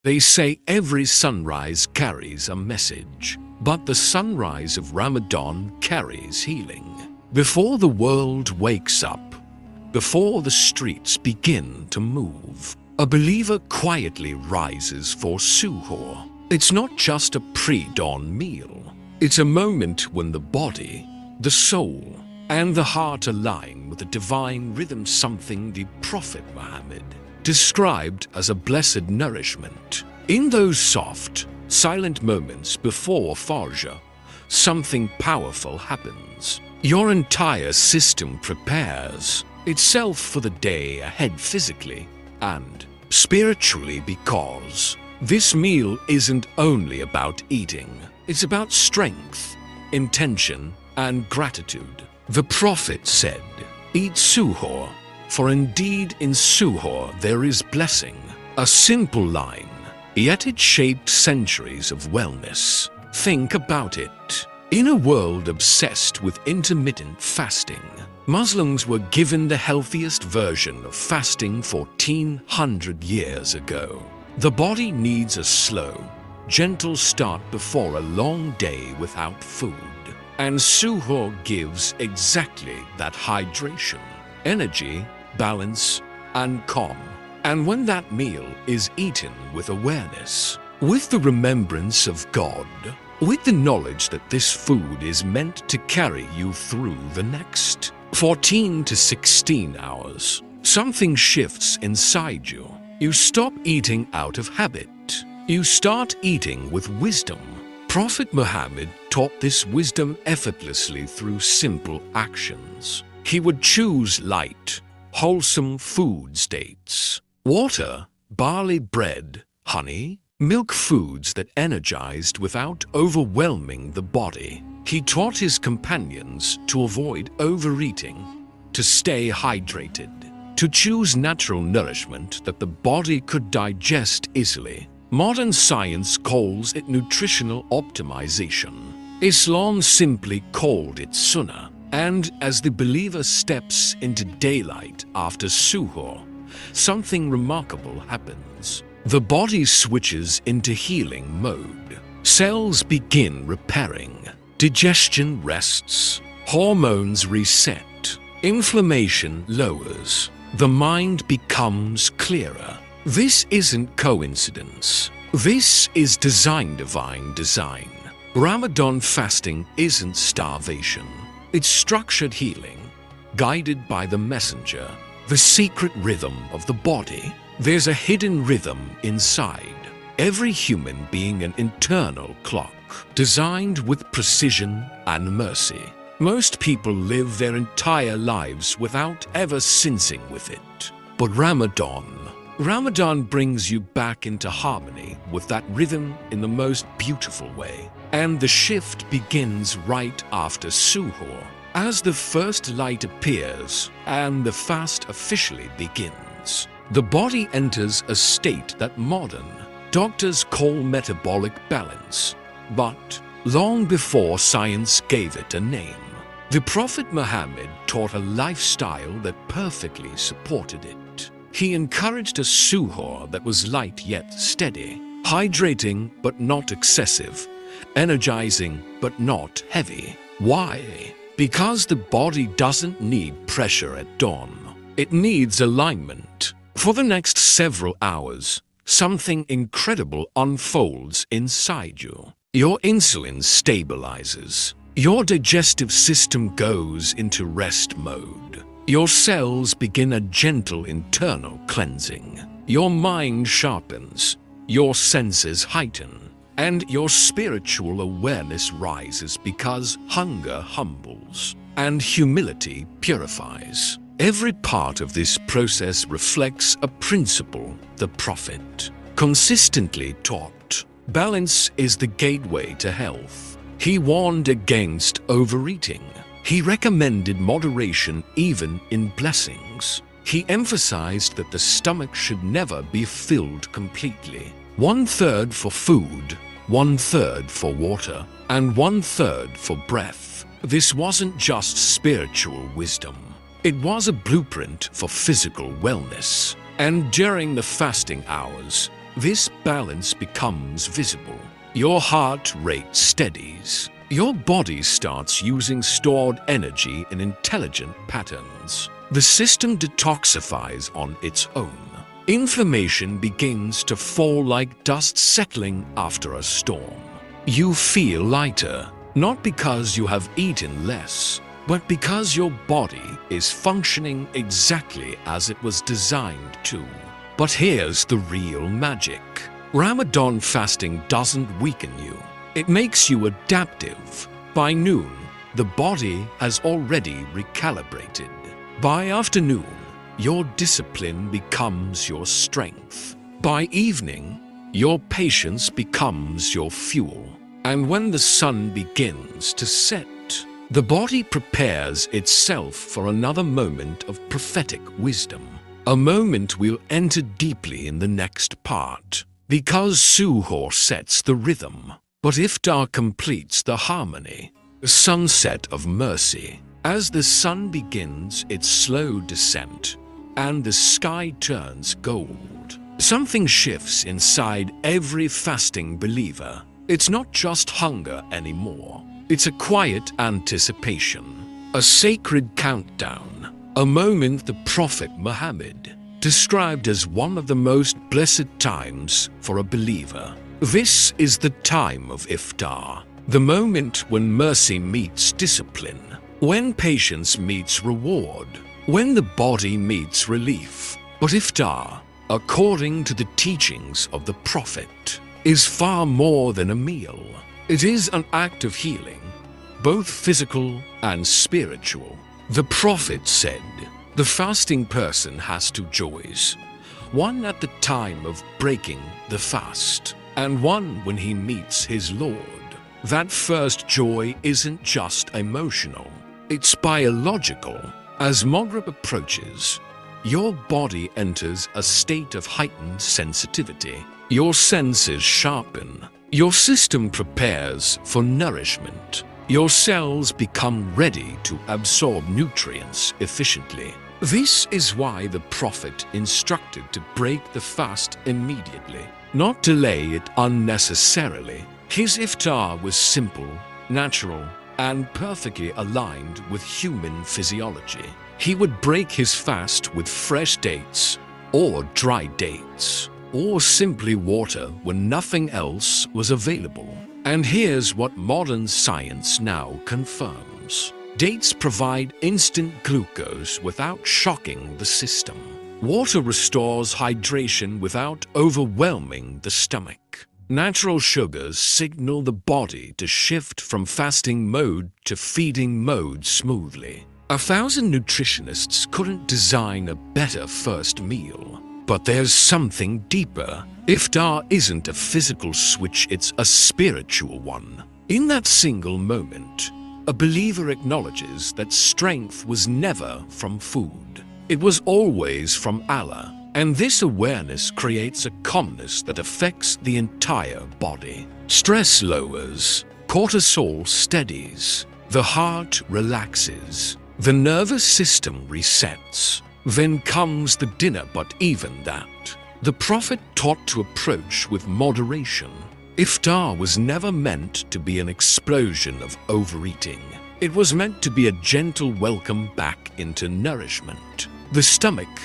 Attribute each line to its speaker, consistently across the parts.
Speaker 1: They say every sunrise carries a message, but the sunrise of Ramadan carries healing. Before the world wakes up, before the streets begin to move, a believer quietly rises for Suhoor. It's not just a pre-dawn meal. It's a moment when the body, the soul, and the heart align with a divine rhythm, something the Prophet Muhammad described as a blessed nourishment. In those soft, silent moments before Fajr, something powerful happens. Your entire system prepares itself for the day ahead physically and spiritually, because this meal isn't only about eating. It's about strength, intention, and gratitude. The Prophet said, "Eat Suhoor, for indeed in Suhoor there is blessing." A simple line, yet it shaped centuries of wellness. Think about it. In a world obsessed with intermittent fasting, Muslims were given the healthiest version of fasting 1400 years ago. The body needs a slow, gentle start before a long day without food. And Suhoor gives exactly that: hydration, energy, balance, and calm. And when that meal is eaten with awareness, with the remembrance of God, with the knowledge that this food is meant to carry you through the next 14 to 16 hours, something shifts inside you. You stop eating out of habit. You start eating with wisdom. Prophet Muhammad taught this wisdom effortlessly through simple actions. He would choose light, wholesome foods, dates, water, barley bread, honey, milk, foods that energized without overwhelming the body. He taught his companions to avoid overeating, to stay hydrated, to choose natural nourishment that the body could digest easily. Modern science calls it nutritional optimization. Islam simply called it Sunnah. And as the believer steps into daylight after Suhoor, something remarkable happens. The body switches into healing mode. Cells begin repairing. Digestion rests. Hormones reset. Inflammation lowers. The mind becomes clearer. This isn't coincidence. This is divine design. Ramadan fasting isn't starvation. It's structured healing, guided by the messenger, the secret rhythm of the body. There's a hidden rhythm inside every human being, an internal clock, designed with precision and mercy. Most people live their entire lives without ever syncing with it. But Ramadan brings you back into harmony with that rhythm in the most beautiful way. And the shift begins right after Suhoor, as the first light appears and the fast officially begins. The body enters a state that modern doctors call metabolic balance, but long before science gave it a name, the Prophet Muhammad taught a lifestyle that perfectly supported it. He encouraged a Suhoor that was light yet steady, hydrating but not excessive, energizing but not heavy. Why? Because the body doesn't need pressure at dawn. It needs alignment. For the next several hours, something incredible unfolds inside you. Your insulin stabilizes. Your digestive system goes into rest mode. Your cells begin a gentle internal cleansing. Your mind sharpens. Your senses heighten. And your spiritual awareness rises, because hunger humbles and humility purifies. Every part of this process reflects a principle the Prophet consistently taught. Balance is the gateway to health. He warned against overeating. He recommended moderation even in blessings. He emphasized that the stomach should never be filled completely. 1/3 for food, 1/3 for water, and 1/3 for breath. This wasn't just spiritual wisdom. It was a blueprint for physical wellness. And during the fasting hours, this balance becomes visible. Your heart rate steadies. Your body starts using stored energy in intelligent patterns. The system detoxifies on its own. Inflammation begins to fall like dust settling after a storm. You feel lighter, not because you have eaten less, but because your body is functioning exactly as it was designed to. But here's the real magic. Ramadan fasting doesn't weaken you. It makes you adaptive. By noon, the body has already recalibrated. By afternoon, your discipline becomes your strength. By evening, your patience becomes your fuel. And when the sun begins to set, the body prepares itself for another moment of prophetic wisdom. A moment we'll enter deeply in the next part. Because Suhoor sets the rhythm, but Iftar completes the harmony. The sunset of mercy. As the sun begins its slow descent, and the sky turns gold, something shifts inside every fasting believer. It's not just hunger anymore. It's a quiet anticipation, a sacred countdown, a moment the Prophet Muhammad described as one of the most blessed times for a believer. This is the time of Iftar, the moment when mercy meets discipline, when patience meets reward, when the body meets relief. But Iftar, according to the teachings of the Prophet, is far more than a meal. It is an act of healing, both physical and spiritual. The Prophet said, the fasting person has two joys, one at the time of breaking the fast, and one when he meets his Lord. That first joy isn't just emotional, it's biological. As Maghrib approaches, your body enters a state of heightened sensitivity. Your senses sharpen. Your system prepares for nourishment. Your cells become ready to absorb nutrients efficiently. This is why the Prophet instructed to break the fast immediately, not delay it unnecessarily. His iftar was simple, natural, and perfectly aligned with human physiology. He would break his fast with fresh dates, or dry dates, or simply water when nothing else was available. And here's what modern science now confirms. Dates provide instant glucose without shocking the system. Water restores hydration without overwhelming the stomach. Natural sugars signal the body to shift from fasting mode to feeding mode smoothly. 1,000 nutritionists couldn't design a better first meal. But there's something deeper. Iftar isn't a physical switch, it's a spiritual one. In that single moment, a believer acknowledges that strength was never from food. It was always from Allah. And this awareness creates a calmness that affects the entire body. Stress lowers, cortisol steadies, the heart relaxes, the nervous system resets. Then comes the dinner, but even that, the Prophet taught to approach with moderation. Iftar was never meant to be an explosion of overeating. It was meant to be a gentle welcome back into nourishment. The stomach,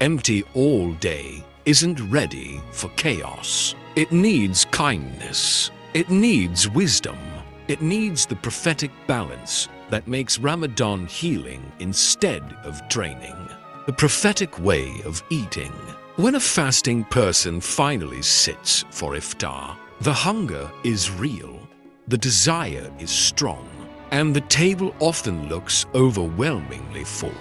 Speaker 1: empty all day, isn't ready for chaos. It needs kindness. It needs wisdom. It needs the prophetic balance that makes Ramadan healing instead of draining. The prophetic way of eating. When a fasting person finally sits for iftar, the hunger is real, the desire is strong, and the table often looks overwhelmingly full.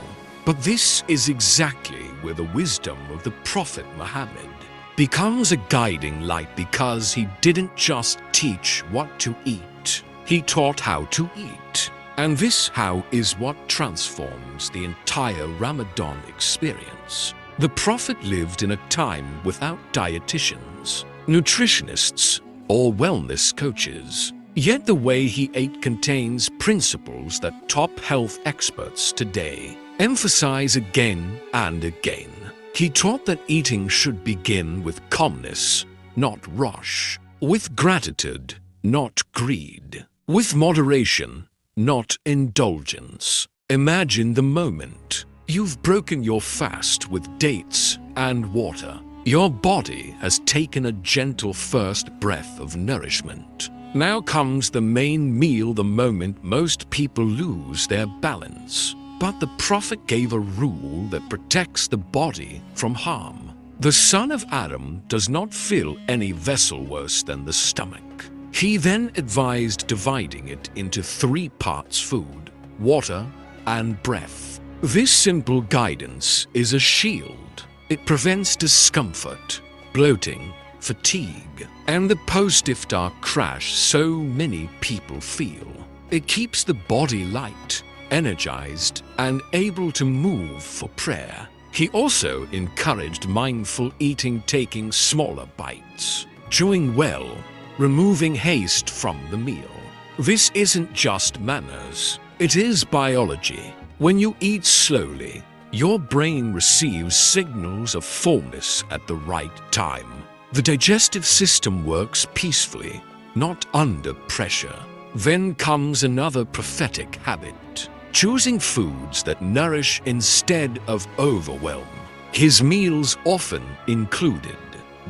Speaker 1: But this is exactly where the wisdom of the Prophet Muhammad becomes a guiding light, because he didn't just teach what to eat, he taught how to eat. And this how is what transforms the entire Ramadan experience. The Prophet lived in a time without dietitians, nutritionists, or wellness coaches. Yet the way he ate contains principles that top health experts today emphasize again and again. He taught that eating should begin with calmness, not rush. With gratitude, not greed. With moderation, not indulgence. Imagine the moment. You've broken your fast with dates and water. Your body has taken a gentle first breath of nourishment. Now comes the main meal, the moment most people lose their balance. But the Prophet gave a rule that protects the body from harm. The son of Adam does not fill any vessel worse than the stomach. He then advised dividing it into 3 parts: food, water, and breath. This simple guidance is a shield. It prevents discomfort, bloating, fatigue, and the post-iftar crash so many people feel. It keeps the body light, energized, and able to move for prayer. He also encouraged mindful eating, taking smaller bites, chewing well, removing haste from the meal. This isn't just manners, it is biology. When you eat slowly, your brain receives signals of fullness at the right time. The digestive system works peacefully, not under pressure. Then comes another prophetic habit: choosing foods that nourish instead of overwhelm. His meals often included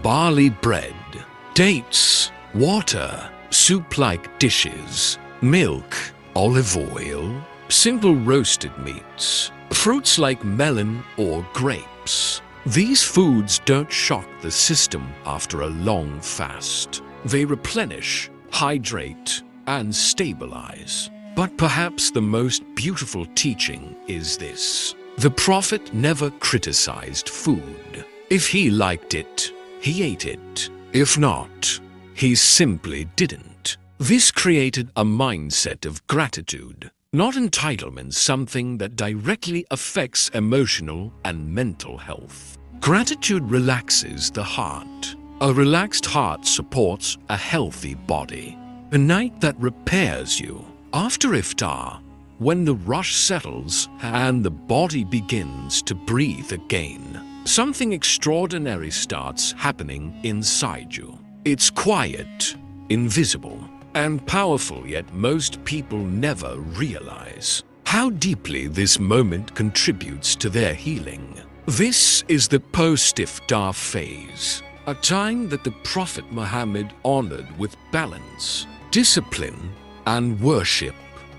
Speaker 1: barley bread, dates, water, soup-like dishes, milk, olive oil, simple roasted meats, fruits like melon or grapes. These foods don't shock the system after a long fast. They replenish, hydrate, and stabilize. But perhaps the most beautiful teaching is this: the Prophet never criticized food. If he liked it, he ate it. If not, he simply didn't. This created a mindset of gratitude, not entitlement, something that directly affects emotional and mental health. Gratitude relaxes the heart. A relaxed heart supports a healthy body. A night that repairs you. After iftar, when the rush settles and the body begins to breathe again, something extraordinary starts happening inside you. It's quiet, invisible, and powerful, yet most people never realize how deeply this moment contributes to their healing. This is the post-iftar phase, a time that the Prophet Muhammad honored with balance, discipline, and worship.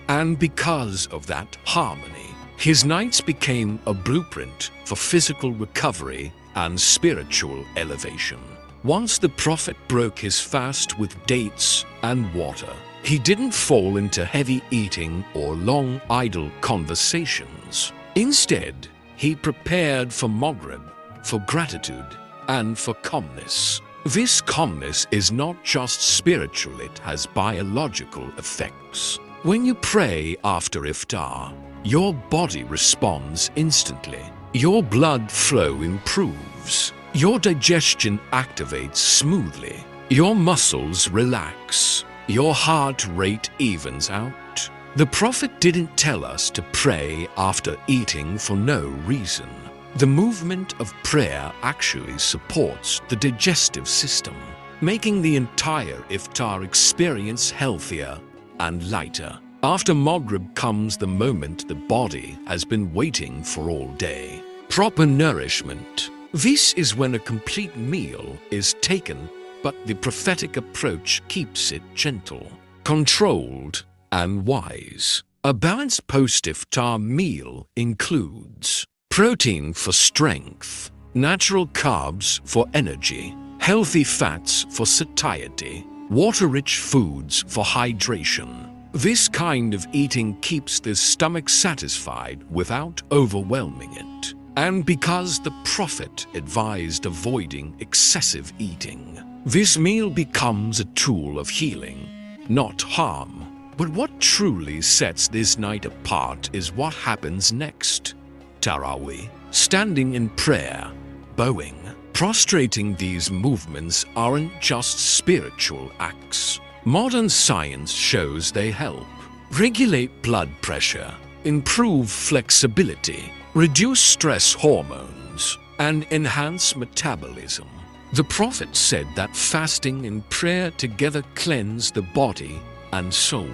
Speaker 1: And because of that harmony, his nights became a blueprint for physical recovery and spiritual elevation. Once the Prophet broke his fast with dates and water, he didn't fall into heavy eating or long idle conversations. Instead, he prepared for Maghrib, for gratitude, and for calmness. This calmness is not just spiritual, it has biological effects. When you pray after iftar, your body responds instantly. Your blood flow improves. Your digestion activates smoothly. Your muscles relax. Your heart rate evens out. The Prophet didn't tell us to pray after eating for no reason. The movement of prayer actually supports the digestive system, making the entire iftar experience healthier and lighter. After Maghrib comes the moment the body has been waiting for all day: proper nourishment. This is when a complete meal is taken, but the prophetic approach keeps it gentle, controlled, and wise. A balanced post-iftar meal includes protein for strength, natural carbs for energy, healthy fats for satiety, water-rich foods for hydration. This kind of eating keeps the stomach satisfied without overwhelming it. And because the Prophet advised avoiding excessive eating, this meal becomes a tool of healing, not harm. But what truly sets this night apart is what happens next. Tarawih, standing in prayer, bowing, prostrating. These movements aren't just spiritual acts. Modern science shows they help regulate blood pressure, improve flexibility, reduce stress hormones, and enhance metabolism. The Prophet said that fasting and prayer together cleanse the body and soul.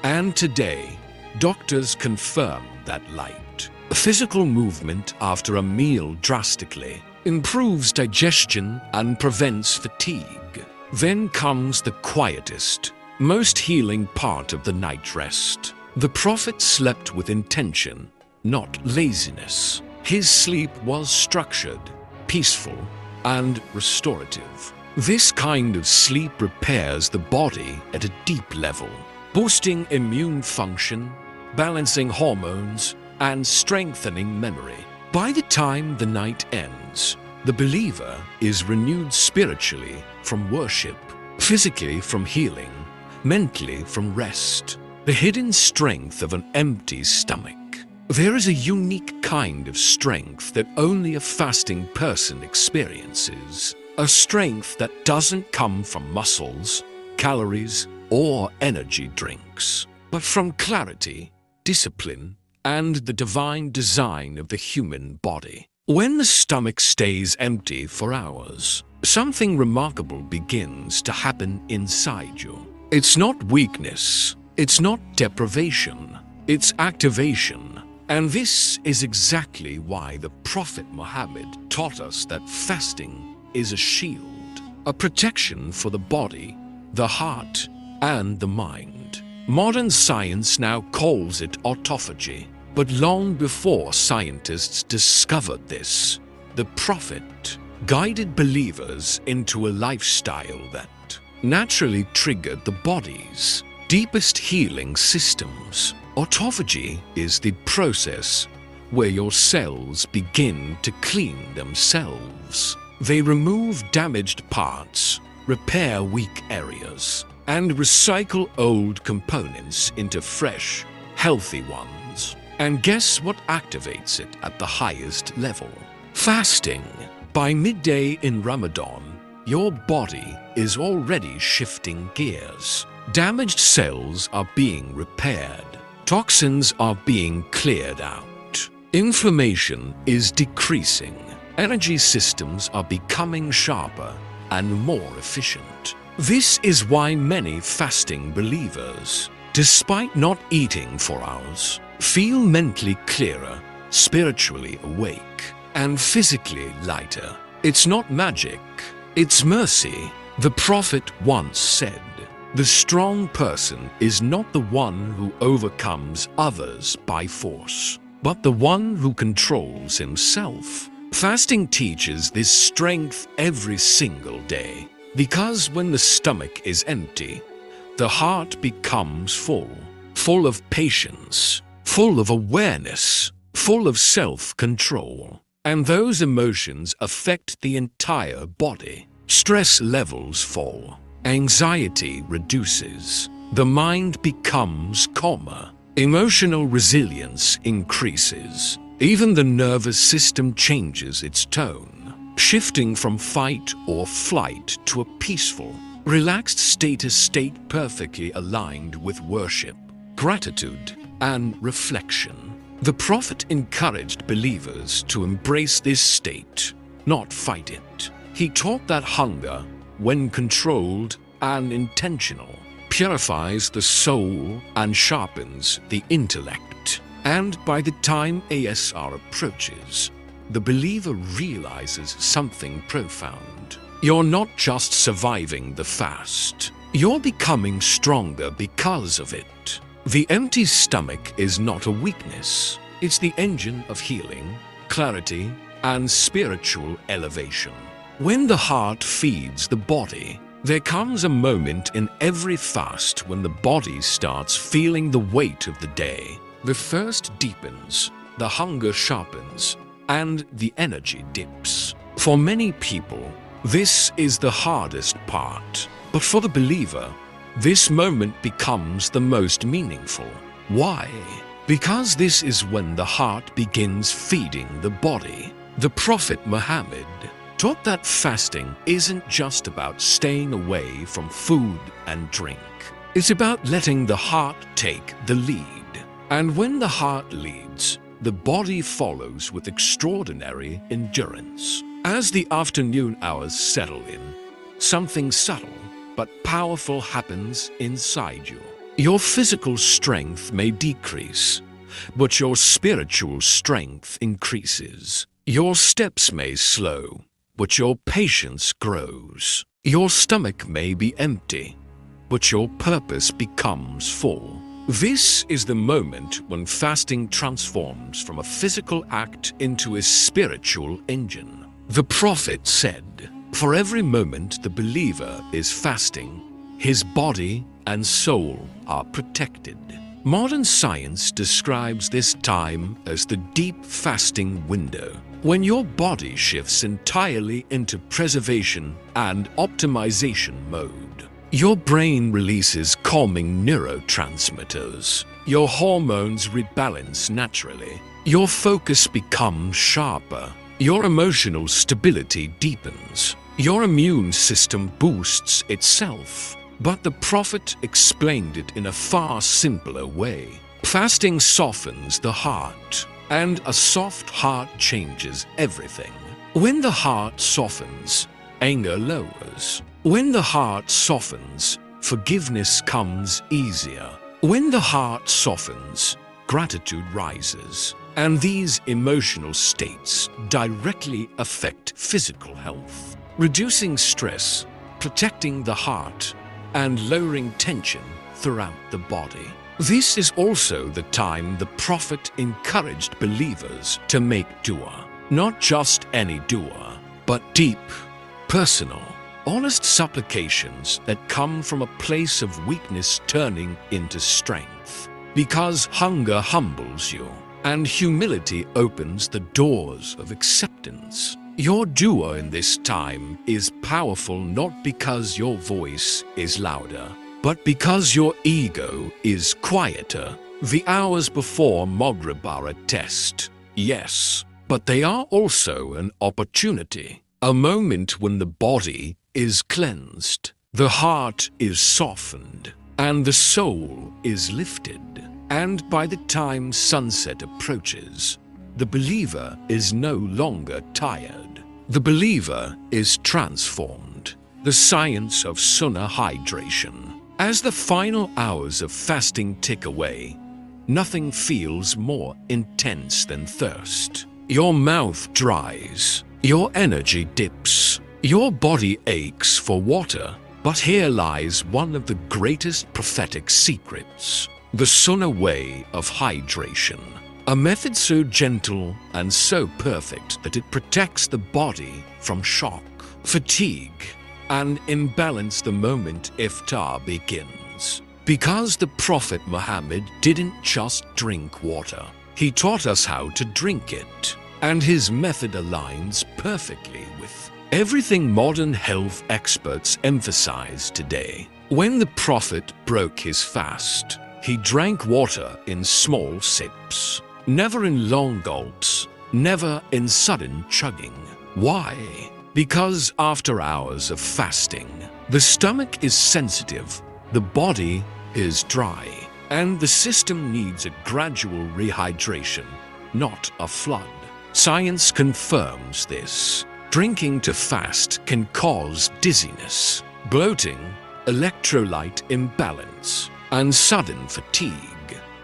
Speaker 1: And today, doctors confirm that light. Physical movement after a meal drastically improves digestion and prevents fatigue. Then comes the quietest, most healing part of the night rest. The Prophet slept with intention, not laziness. His sleep was structured, peaceful, and restorative. This kind of sleep repairs the body at a deep level, boosting immune function, balancing hormones, and strengthening memory. By the time the night ends, the believer is renewed spiritually from worship, physically from healing, mentally from rest. The hidden strength of an empty stomach. There is a unique kind of strength that only a fasting person experiences. A strength that doesn't come from muscles, calories, or energy drinks, but from clarity, discipline, and the divine design of the human body. When the stomach stays empty for hours, something remarkable begins to happen inside you. It's not weakness, it's not deprivation, it's activation. And this is exactly why the Prophet Muhammad taught us that fasting is a shield, a protection for the body, the heart, and the mind. Modern science now calls it autophagy, but long before scientists discovered this, the Prophet guided believers into a lifestyle that naturally triggered the body's deepest healing systems. Autophagy is the process where your cells begin to clean themselves. They remove damaged parts, repair weak areas, and recycle old components into fresh, healthy ones. And guess what activates it at the highest level? Fasting. By midday in Ramadan, your body is already shifting gears. Damaged cells are being repaired. Toxins are being cleared out. Inflammation is decreasing. Energy systems are becoming sharper and more efficient. This is why many fasting believers, despite not eating for hours, feel mentally clearer, spiritually awake, and physically lighter. It's not magic, it's mercy. The Prophet once said, "The strong person is not the one who overcomes others by force, but the one who controls himself." Fasting teaches this strength every single day, because when the stomach is empty, the heart becomes full of patience, full of awareness, full of self-control. And those emotions affect the entire body. Stress levels fall. Anxiety reduces. The mind becomes calmer. Emotional resilience increases. Even the nervous system changes its tone, shifting from fight or flight to a peaceful, relaxed state perfectly aligned with worship, gratitude, and reflection. The Prophet encouraged believers to embrace this state, not fight it. He taught that hunger, when controlled and intentional, purifies the soul and sharpens the intellect. And by the time ASR approaches, the believer realizes something profound. You're not just surviving the fast, you're becoming stronger because of it. The empty stomach is not a weakness. It's the engine of healing, clarity, and spiritual elevation. When the heart feeds the body, there comes a moment in every fast when the body starts feeling the weight of the day. The thirst deepens, the hunger sharpens, and the energy dips. For many people, this is the hardest part. But for the believer, this moment becomes the most meaningful. Why? Because this is when the heart begins feeding the body. The Prophet Muhammad taught that fasting isn't just about staying away from food and drink. It's about letting the heart take the lead. And when the heart leads, the body follows with extraordinary endurance. As the afternoon hours settle in, something subtle but powerful happens inside you. Your physical strength may decrease, but your spiritual strength increases. Your steps may slow, but your patience grows. Your stomach may be empty, but your purpose becomes full. This is the moment when fasting transforms from a physical act into a spiritual engine. The prophet said, "For every moment the believer is fasting, his body and soul are protected." Modern science describes this time as the deep fasting window, when your body shifts entirely into preservation and optimization mode. Your brain releases calming neurotransmitters. Your hormones rebalance naturally. Your focus becomes sharper. Your emotional stability deepens. Your immune system boosts itself. But the prophet explained it in a far simpler way. Fasting softens the heart, and a soft heart changes everything. When the heart softens, anger lowers. When the heart softens, forgiveness comes easier. When the heart softens, gratitude rises. And these emotional states directly affect physical health, reducing stress, protecting the heart, and lowering tension throughout the body. This is also the time the prophet encouraged believers to make dua. Not just any dua, but deep, personal, honest supplications that come from a place of weakness turning into strength. Because hunger humbles you, and humility opens the doors of acceptance. Your dua in this time is powerful not because your voice is louder, but because your ego is quieter. The hours before Maghrib are a test, yes, but they are also an opportunity, a moment when the body is cleansed, the heart is softened, and the soul is lifted. And by the time sunset approaches, the believer is no longer tired. The believer is transformed. The science of Sunnah hydration. As the final hours of fasting tick away, nothing feels more intense than thirst. Your mouth dries. Your energy dips. Your body aches for water. But here lies one of the greatest prophetic secrets. The Sunnah way of hydration. A method so gentle and so perfect that it protects the body from shock, fatigue, and imbalance the moment iftar begins. Because the Prophet Muhammad didn't just drink water. He taught us how to drink it. And his method aligns perfectly with everything modern health experts emphasize today. When the Prophet broke his fast, he drank water in small sips, never in long gulps, never in sudden chugging. Why? Because after hours of fasting, the stomach is sensitive, the body is dry, and the system needs a gradual rehydration, not a flood. Science confirms this. Drinking to fast can cause dizziness, bloating, electrolyte imbalance, and sudden fatigue.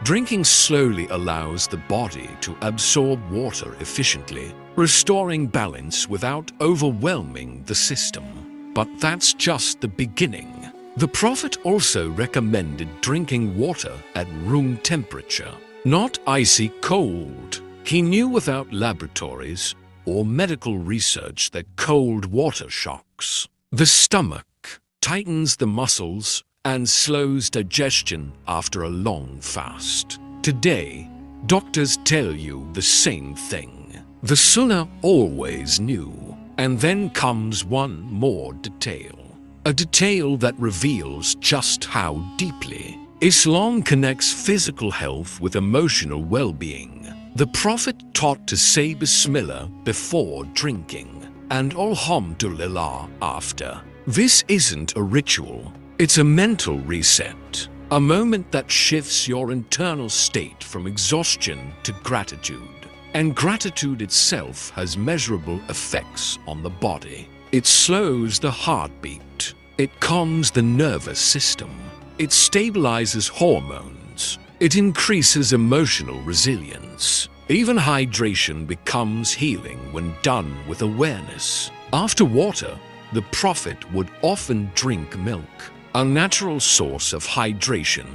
Speaker 1: Drinking slowly allows the body to absorb water efficiently, restoring balance without overwhelming the system. But that's just the beginning. The Prophet also recommended drinking water at room temperature, not icy cold. He knew without laboratories or medical research that cold water shocks the stomach, tightens the muscles, and slows digestion after a long fast. Today, doctors tell you the same thing. The Sunnah always knew. And then comes one more detail. A detail that reveals just how deeply Islam connects physical health with emotional well-being. The Prophet taught to say Bismillah before drinking and Alhamdulillah after. This isn't a ritual. It's a mental reset, a moment that shifts your internal state from exhaustion to gratitude. And gratitude itself has measurable effects on the body. It slows the heartbeat. It calms the nervous system. It stabilizes hormones. It increases emotional resilience. Even hydration becomes healing when done with awareness. After water, the Prophet would often drink milk, a natural source of hydration,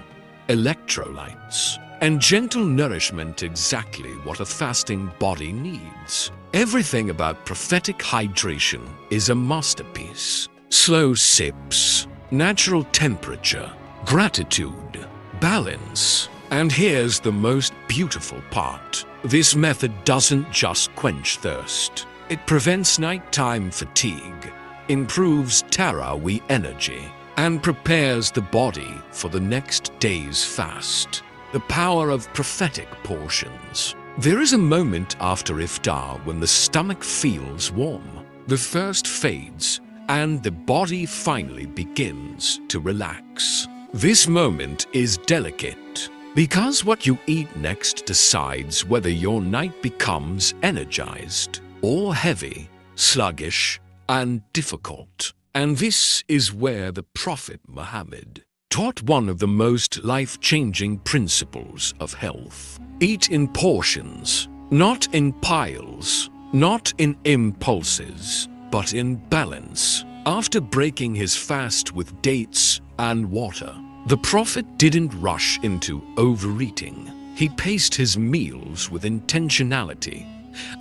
Speaker 1: electrolytes, and gentle nourishment, exactly what a fasting body needs. Everything about prophetic hydration is a masterpiece. Slow sips, natural temperature, gratitude, balance. And here's the most beautiful part. This method doesn't just quench thirst. It prevents nighttime fatigue, improves Taraweeh energy, and prepares the body for the next day's fast. The power of prophetic portions. There is a moment after iftar when the stomach feels warm, the thirst fades, and the body finally begins to relax. This moment is delicate because what you eat next decides whether your night becomes energized or heavy, sluggish, and difficult. And this is where the Prophet Muhammad taught one of the most life-changing principles of health. Eat in portions, not in piles, not in impulses, but in balance. After breaking his fast with dates and water, the Prophet didn't rush into overeating. He paced his meals with intentionality,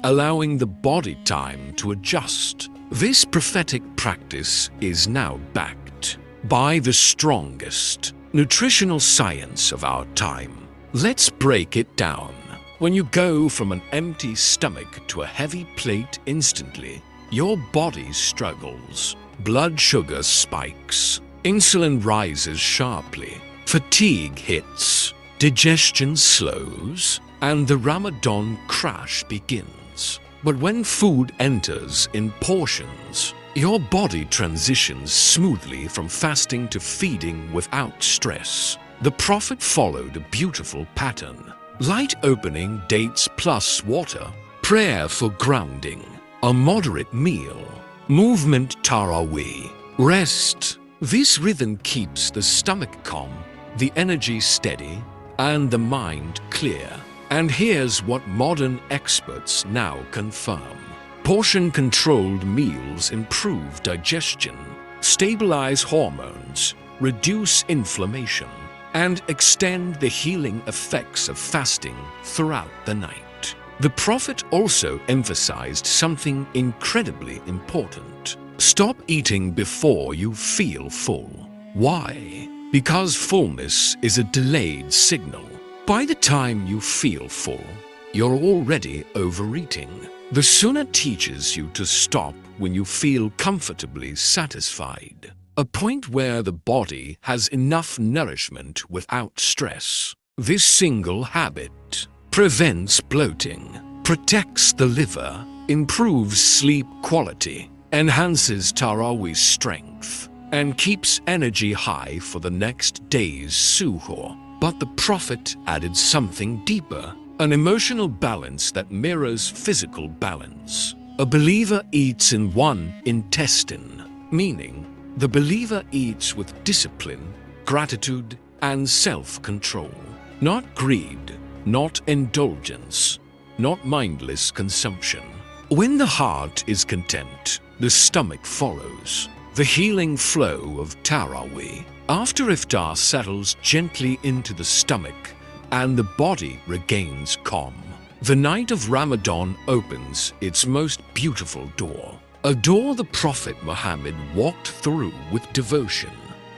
Speaker 1: allowing the body time to adjust. This prophetic practice is now backed by the strongest nutritional science of our time. Let's break it down. When you go from an empty stomach to a heavy plate instantly, your body struggles. Blood sugar spikes. Insulin rises sharply. Fatigue hits. Digestion slows. And the Ramadan crash begins. But when food enters in portions, your body transitions smoothly from fasting to feeding without stress. The Prophet followed a beautiful pattern. Light opening, dates plus water. Prayer for grounding. A moderate meal. Movement, Taraweeh. Rest. This rhythm keeps the stomach calm, the energy steady, and the mind clear. And here's what modern experts now confirm. Portion-controlled meals improve digestion, stabilize hormones, reduce inflammation, and extend the healing effects of fasting throughout the night. The Prophet also emphasized something incredibly important. Stop eating before you feel full. Why? Because fullness is a delayed signal. By the time you feel full, you're already overeating. The Sunnah teaches you to stop when you feel comfortably satisfied, a point where the body has enough nourishment without stress. This single habit prevents bloating, protects the liver, improves sleep quality, enhances Taraweeh strength, and keeps energy high for the next day's suhoor. But the Prophet added something deeper, an emotional balance that mirrors physical balance. A believer eats in one intestine, meaning the believer eats with discipline, gratitude, and self-control. Not greed, not indulgence, not mindless consumption. When the heart is content, the stomach follows. The healing flow of Taraweeh after iftar settles gently into the stomach and the body regains calm. The night of Ramadan opens its most beautiful door, a door the Prophet Muhammad walked through with devotion,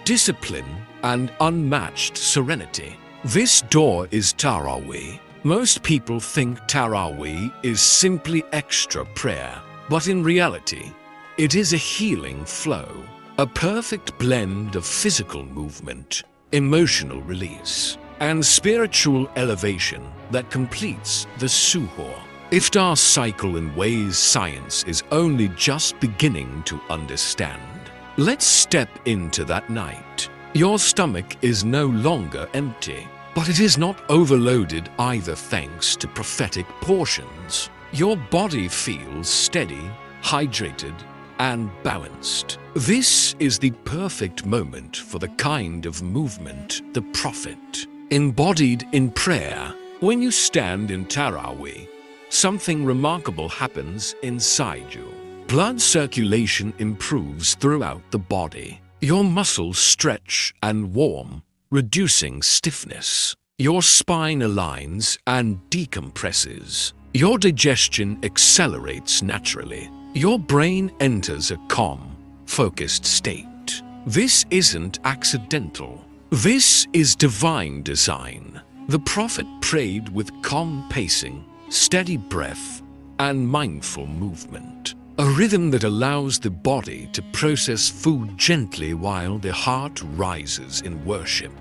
Speaker 1: discipline, and unmatched serenity. This door is Taraweeh. Most people think Taraweeh is simply extra prayer, but in reality, it is a healing flow, a perfect blend of physical movement, emotional release, and spiritual elevation that completes the Suhoor Iftar cycle in ways science is only just beginning to understand. Let's step into that night. Your stomach is no longer empty. but it is not overloaded either thanks to prophetic portions. Your body feels steady, hydrated, and balanced. This is the perfect moment for the kind of movement the Prophet embodied in prayer. When you stand in Taraweeh, something remarkable happens inside you. Blood circulation improves throughout the body. Your muscles stretch and warm, reducing stiffness. Your spine aligns and decompresses. Your digestion accelerates naturally. Your brain enters a calm, focused state. This isn't accidental. This is divine design. The Prophet prayed with calm pacing, steady breath, and mindful movement. A rhythm that allows the body to process food gently while the heart rises in worship.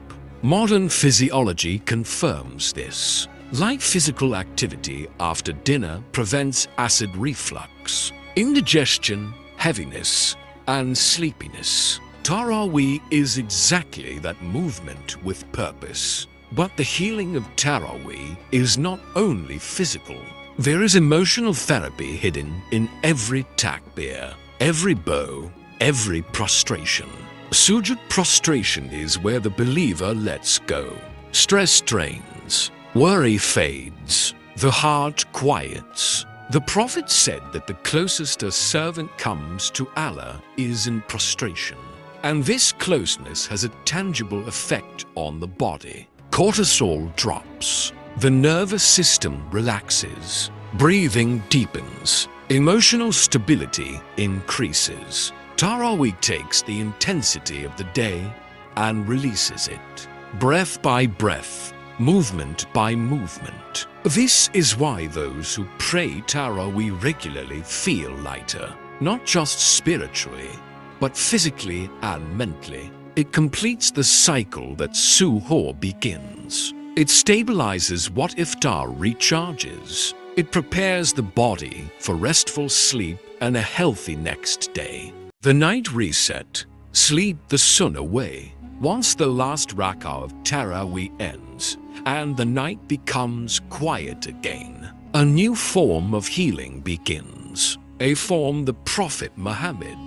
Speaker 1: Modern physiology confirms this. Light physical activity after dinner prevents acid reflux, indigestion, heaviness, and sleepiness. Taraweeh is exactly that movement with purpose. But the healing of Taraweeh is not only physical. There is emotional therapy hidden in every takbir, every bow, every prostration. Sujud prostration is where the believer lets go. Stress drains, worry fades, the heart quiets. The Prophet said that the closest a servant comes to Allah is in prostration. And this closeness has a tangible effect on the body. Cortisol drops, the nervous system relaxes, breathing deepens, emotional stability increases. Taraweeh takes the intensity of the day and releases it, breath by breath, movement by movement. This is why those who pray Taraweeh regularly feel lighter, not just spiritually, but physically and mentally. It completes the cycle that Suhoor begins. It stabilizes what Iftar recharges. It prepares the body for restful sleep and a healthy next day. The night reset, sleep the Sunnah way. Once the last Rakah of Taraweeh ends and the night becomes quiet again, a new form of healing begins. A form the Prophet Muhammad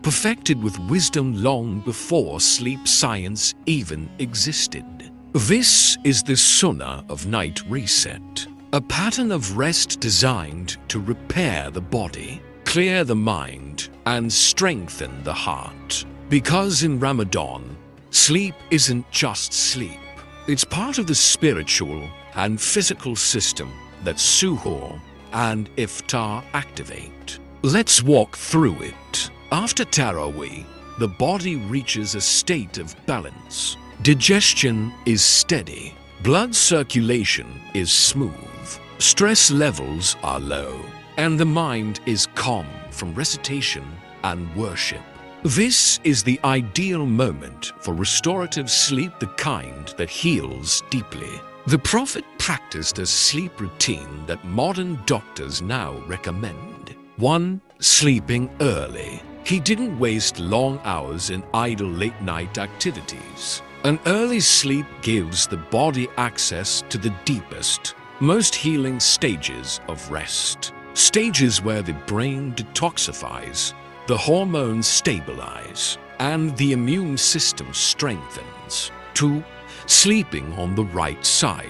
Speaker 1: perfected with wisdom long before sleep science even existed. This is the Sunnah of night reset, a pattern of rest designed to repair the body, clear the mind, and strengthen the heart. Because in Ramadan, sleep isn't just sleep. It's part of the spiritual and physical system that Suhoor and Iftar activate. Let's walk through it. After Taraweeh, the body reaches a state of balance. Digestion is steady. Blood circulation is smooth. Stress levels are low. And the mind is calm from recitation and worship. This is the ideal moment for restorative sleep, the kind that heals deeply. The Prophet practiced a sleep routine that modern doctors now recommend. 1. Sleeping early. He didn't waste long hours in idle late-night activities. An early sleep gives the body access to the deepest, most healing stages of rest. Stages where the brain detoxifies, the hormones stabilize, and the immune system strengthens. 2. Sleeping on the right side.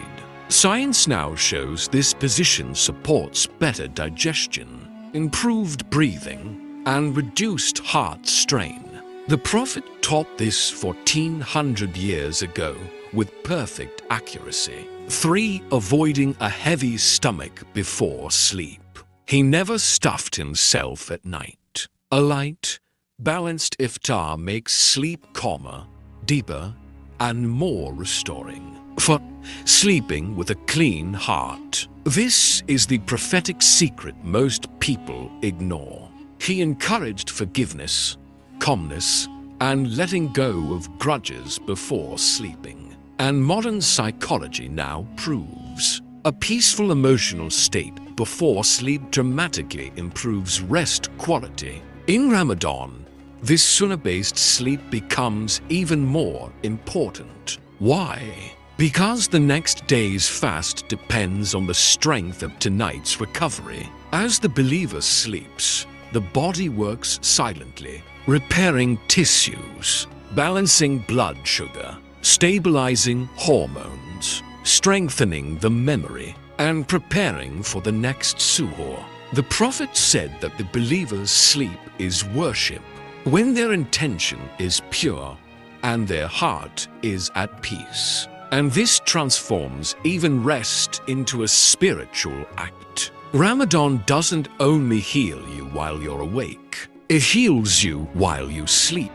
Speaker 1: Science now shows this position supports better digestion, improved breathing, and reduced heart strain. The Prophet taught this 1400 years ago with perfect accuracy. 3. Avoiding a heavy stomach before sleep. He never stuffed himself at night. A light, balanced iftar makes sleep calmer, deeper, and more restoring. 4. Sleeping with a clean heart. This is the prophetic secret most people ignore. He encouraged forgiveness, calmness, and letting go of grudges before sleeping. And modern psychology now proves a peaceful emotional state before sleep dramatically improves rest quality. In Ramadan, this Sunnah-based sleep becomes even more important. Why? Because the next day's fast depends on the strength of tonight's recovery. As the believer sleeps, the body works silently, repairing tissues, balancing blood sugar, stabilizing hormones, strengthening the memory, and preparing for the next suhoor. The Prophet said that the believer's sleep is worship when their intention is pure and their heart is at peace. And this transforms even rest into a spiritual act. Ramadan doesn't only heal you while you're awake, it heals you while you sleep.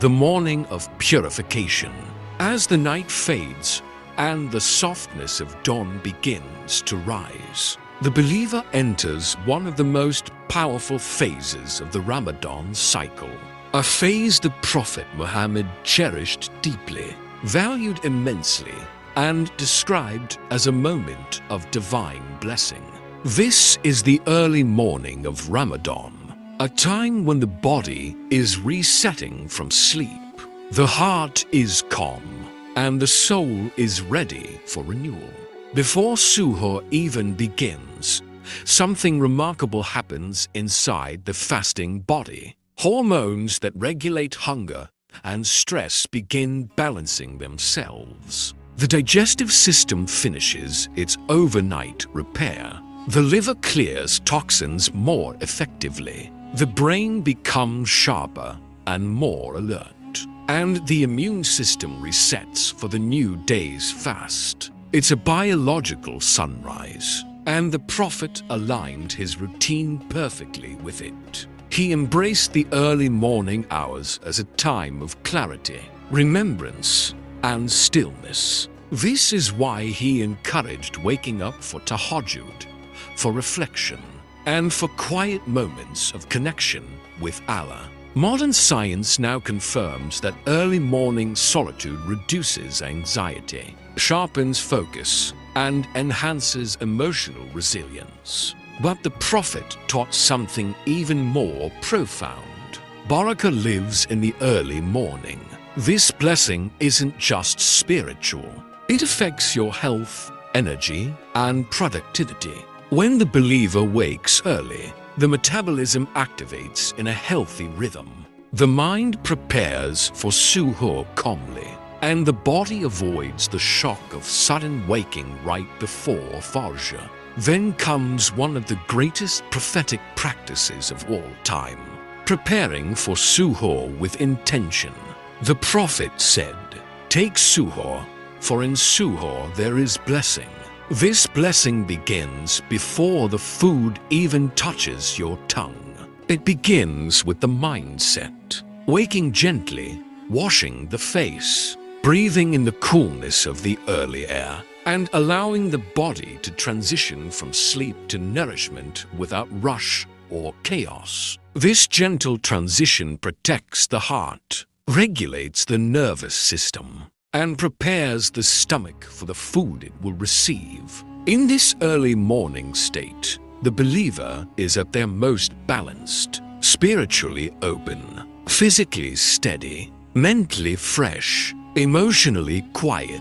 Speaker 1: The morning of purification. As the night fades and the softness of dawn begins to rise, the believer enters one of the most powerful phases of the Ramadan cycle, a phase the Prophet Muhammad cherished deeply, valued immensely, and described as a moment of divine blessing. This is the early morning of Ramadan, a time when the body is resetting from sleep, the heart is calm, and the soul is ready for renewal. Before Suhoor even begins, something remarkable happens inside the fasting body. Hormones that regulate hunger and stress begin balancing themselves. The digestive system finishes its overnight repair. The liver clears toxins more effectively. The brain becomes sharper and more alert. And the immune system resets for the new day's fast. It's a biological sunrise, and the Prophet aligned his routine perfectly with it. He embraced the early morning hours as a time of clarity, remembrance, and stillness. This is why he encouraged waking up for tahajjud, for reflection, and for quiet moments of connection with Allah. Modern science now confirms that early morning solitude reduces anxiety, sharpens focus, and enhances emotional resilience. But the Prophet taught something even more profound. Barakah lives in the early morning. This blessing isn't just spiritual. It affects your health, energy, and productivity. When the believer wakes early, the metabolism activates in a healthy rhythm. The mind prepares for suhoor calmly, and the body avoids the shock of sudden waking right before fajr. Then comes one of the greatest prophetic practices of all time, preparing for suhoor with intention. The Prophet said, "Take suhoor, for in suhoor there is blessing." This blessing begins before the food even touches your tongue. It begins with the mindset, waking gently, washing the face, breathing in the coolness of the early air, and allowing the body to transition from sleep to nourishment without rush or chaos. This gentle transition protects the heart, regulates the nervous system, and prepares the stomach for the food it will receive. In this early morning state, the believer is at their most balanced, spiritually open, physically steady, mentally fresh, emotionally quiet.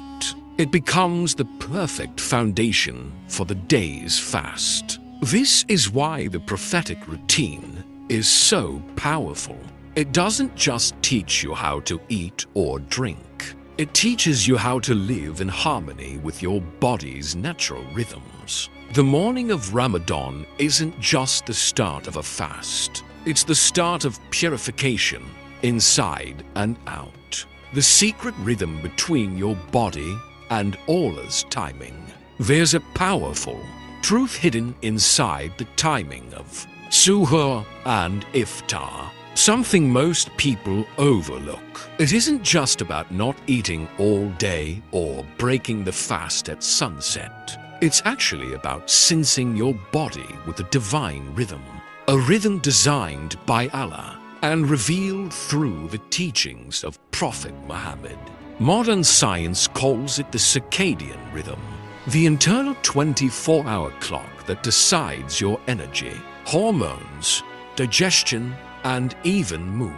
Speaker 1: It becomes the perfect foundation for the day's fast. This is why the prophetic routine is so powerful. It doesn't just teach you how to eat or drink. It teaches you how to live in harmony with your body's natural rhythms. The morning of Ramadan isn't just the start of a fast. It's the start of purification, inside and out. The secret rhythm between your body and Allah's timing. There's a powerful truth hidden inside the timing of Suhoor and Iftar, something most people overlook. It isn't just about not eating all day or breaking the fast at sunset. It's actually about sensing your body with a divine rhythm, a rhythm designed by Allah and revealed through the teachings of Prophet Muhammad. Modern science calls it the circadian rhythm, the internal 24-hour clock that decides your energy, hormones, digestion, and even mood.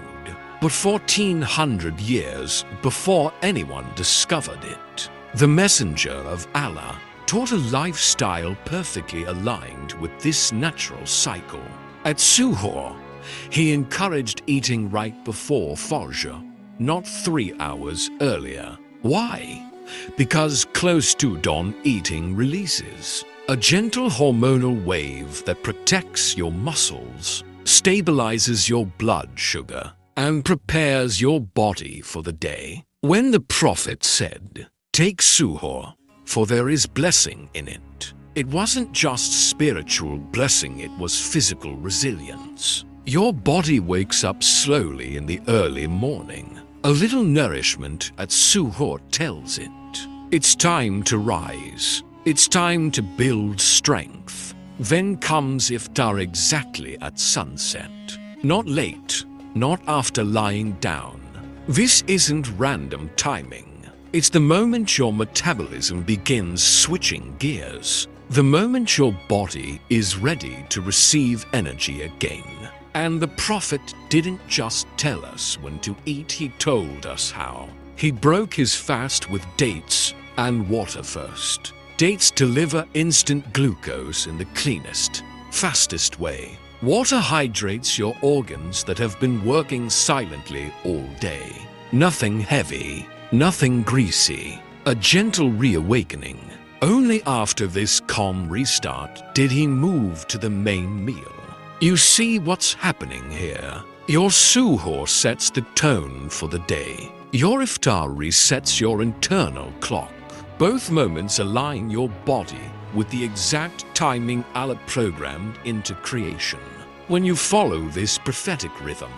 Speaker 1: But 1400 years before anyone discovered it, the messenger of Allah, taught a lifestyle perfectly aligned with this natural cycle. At Suhoor, he encouraged eating right before Fajr, not 3 hours earlier. Why? Because close to dawn eating releases a gentle hormonal wave that protects your muscles, stabilizes your blood sugar, and prepares your body for the day. When the Prophet said, "Take Suhoor, for there is blessing in it," it wasn't just spiritual blessing, it was physical resilience. Your body wakes up slowly in the early morning. A little nourishment at Suhoor tells it. It's time to rise. It's time to build strength. Then comes Iftar exactly at sunset. Not late, not after lying down. This isn't random timing. It's the moment your metabolism begins switching gears. The moment your body is ready to receive energy again. And the Prophet didn't just tell us when to eat, he told us how. He broke his fast with dates and water first. Dates deliver instant glucose in the cleanest, fastest way. Water hydrates your organs that have been working silently all day. Nothing heavy, nothing greasy, a gentle reawakening. Only after this calm restart did he move to the main meal. You see what's happening here? Your Suhoor sets the tone for the day. Your Iftar resets your internal clock. Both moments align your body with the exact timing Allah programmed into creation. When you follow this prophetic rhythm,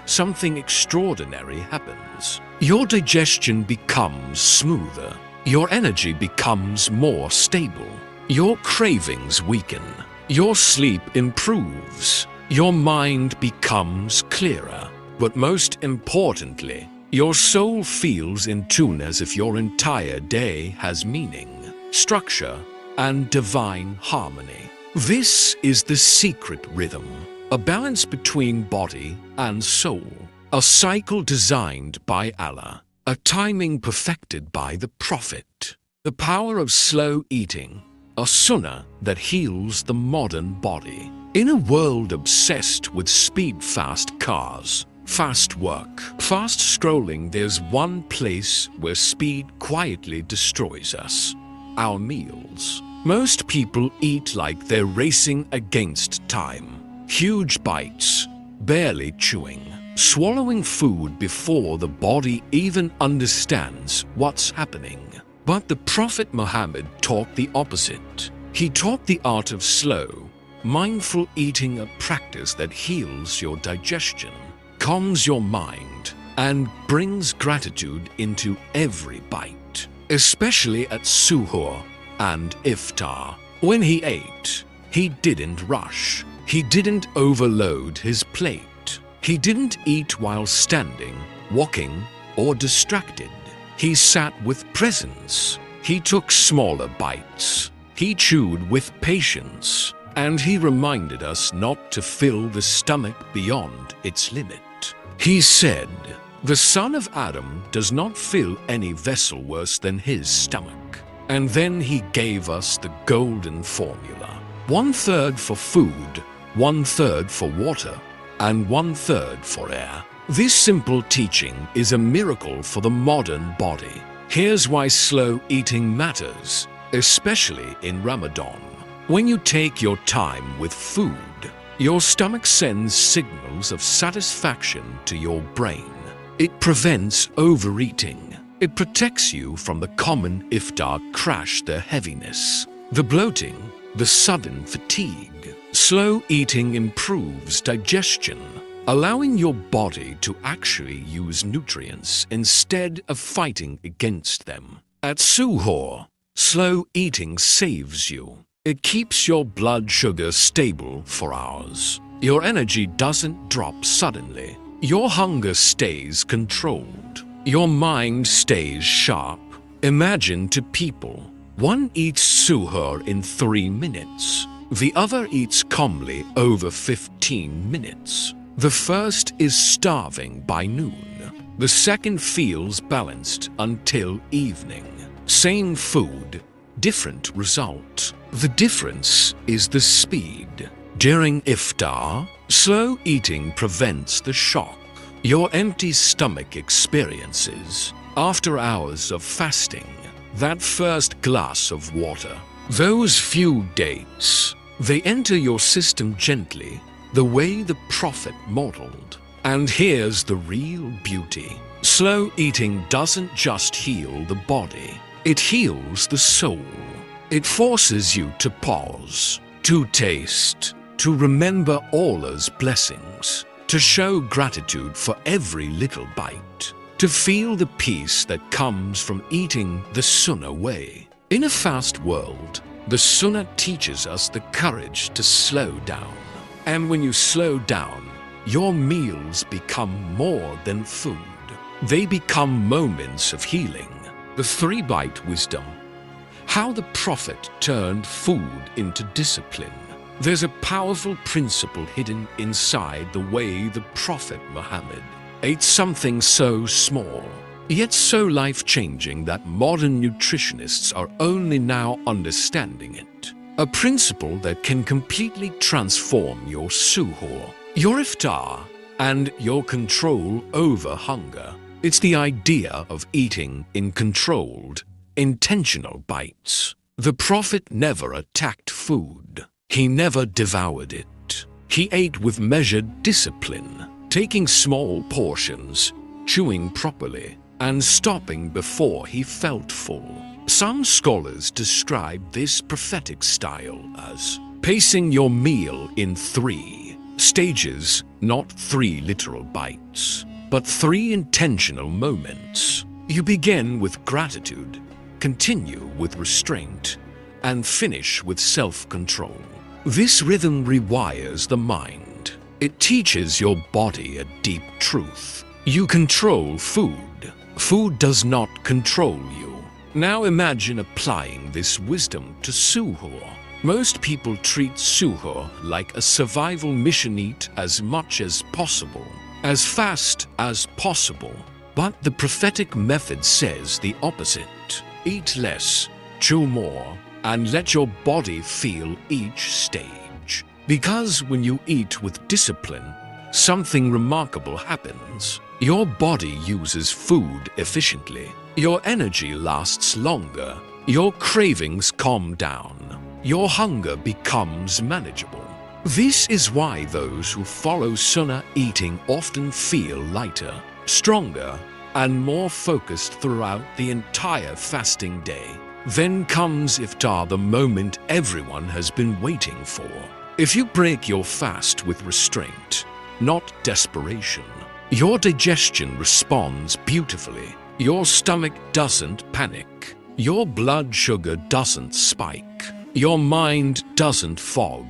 Speaker 1: something extraordinary happens. Your digestion becomes smoother. Your energy becomes more stable. Your cravings weaken. Your sleep improves. Your mind becomes clearer. But most importantly, your soul feels in tune, as if your entire day has meaning, structure, and divine harmony. This is the secret rhythm, a balance between body and soul, a cycle designed by Allah, a timing perfected by the Prophet, the power of slow eating, a sunnah that heals the modern body. In a world obsessed with speed-fast cars, fast work, fast scrolling, there's one place where speed quietly destroys us: our meals. Most people eat like they're racing against time. Huge bites, barely chewing, swallowing food before the body even understands what's happening. But the Prophet Muhammad taught the opposite. He taught the art of slow, mindful eating, a practice that heals your digestion, calms your mind, and brings gratitude into every bite. Especially at Suhoor and Iftar. When he ate, he didn't rush. He didn't overload his plate. He didn't eat while standing, walking, or distracted. He sat with presence. He took smaller bites. He chewed with patience. And he reminded us not to fill the stomach beyond its limit. He said, "The son of Adam does not fill any vessel worse than his stomach." And then he gave us the golden formula: 1/3 for food, 1/3 for water, and 1/3 for air. This simple teaching is a miracle for the modern body. Here's why slow eating matters, especially in Ramadan. When you take your time with food, your stomach sends signals of satisfaction to your brain. It prevents overeating. It protects you from the common iftar crash, the heaviness, the bloating, the sudden fatigue. Slow eating improves digestion, allowing your body to actually use nutrients instead of fighting against them. At Suhoor, slow eating saves you. It keeps your blood sugar stable for hours. Your energy doesn't drop suddenly. Your hunger stays controlled. Your mind stays sharp. Imagine two people. One eats Suhoor in 3 minutes. The other eats calmly over 15 minutes. The first is starving by noon. The second feels balanced until evening. Same food, different result. The difference is the speed. During iftar, slow eating prevents the shock your empty stomach experiences after hours of fasting. That first glass of water, those few dates, they enter your system gently, the way the Prophet modeled. And here's the real beauty. Slow eating doesn't just heal the body, it heals the soul. It forces you to pause, to taste, to remember Allah's blessings, to show gratitude for every little bite, to feel the peace that comes from eating the Sunnah way. In a fast world, the Sunnah teaches us the courage to slow down. And when you slow down, your meals become more than food. They become moments of healing. The three-bite wisdom. How the Prophet turned food into discipline. There's a powerful principle hidden inside the way the Prophet Muhammad ate something so small, yet so life-changing that modern nutritionists are only now understanding it. A principle that can completely transform your suhoor, your iftar, and your control over hunger. It's the idea of eating in controlled, intentional bites. The Prophet never attacked food. He never devoured it. He ate with measured discipline, taking small portions, chewing properly, and stopping before he felt full. Some scholars describe this prophetic style as pacing your meal in 3 stages, not 3 literal bites, but 3 intentional moments. You begin with gratitude, continue with restraint, and finish with self-control. This rhythm rewires the mind. It teaches your body a deep truth. You control food. Food does not control you. Now imagine applying this wisdom to suhoor. Most people treat suhoor like a survival mission: eat as much as possible, as fast as possible. But the prophetic method says the opposite. Eat less, chew more, and let your body feel each stage. Because when you eat with discipline, something remarkable happens. Your body uses food efficiently. Your energy lasts longer. Your cravings calm down. Your hunger becomes manageable. This is why those who follow Sunnah eating often feel lighter, stronger, and more focused throughout the entire fasting day. Then comes iftar, the moment everyone has been waiting for. If you break your fast with restraint, not desperation, your digestion responds beautifully. Your stomach doesn't panic. Your blood sugar doesn't spike. Your mind doesn't fog.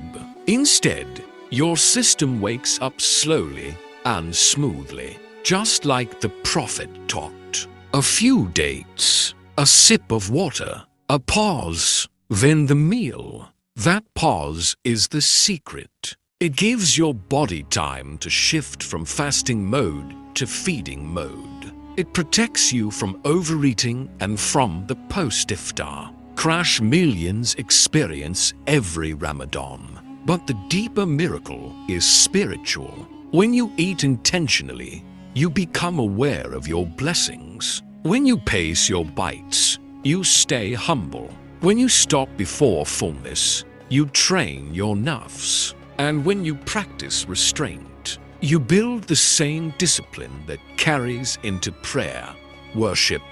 Speaker 1: Instead, your system wakes up slowly and smoothly, just like the Prophet taught. A few dates, a sip of water, a pause, then the meal. That pause is the secret. It gives your body time to shift from fasting mode to feeding mode. It protects you from overeating and from the post-iftar crash millions experience every Ramadan. But the deeper miracle is spiritual. When you eat intentionally, you become aware of your blessings. When you pace your bites, you stay humble. When you stop before fullness, you train your nafs. And when you practice restraint, you build the same discipline that carries into prayer, worship,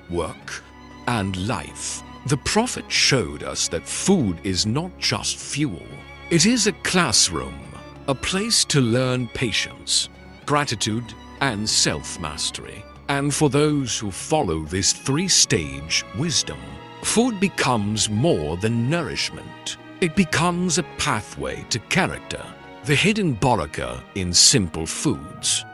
Speaker 1: work, and life. The Prophet showed us that food is not just fuel. It is a classroom, a place to learn patience, gratitude, and self-mastery. And for those who follow this 3-stage wisdom, food becomes more than nourishment. It becomes a pathway to character, the hidden barakah in simple foods.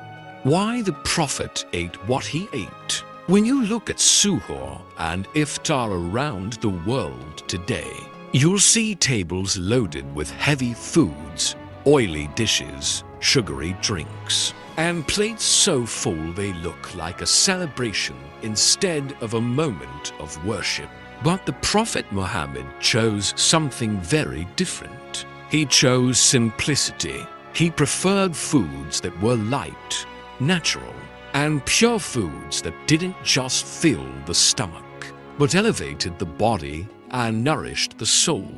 Speaker 1: Why the Prophet ate what he ate. When you look at suhoor and iftar around the world today, you'll see tables loaded with heavy foods, oily dishes, sugary drinks. and plates so full they look like a celebration instead of a moment of worship. But the Prophet Muhammad chose something very different. He chose simplicity. He preferred foods that were light, natural, and pure foods that didn't just fill the stomach, but elevated the body and nourished the soul.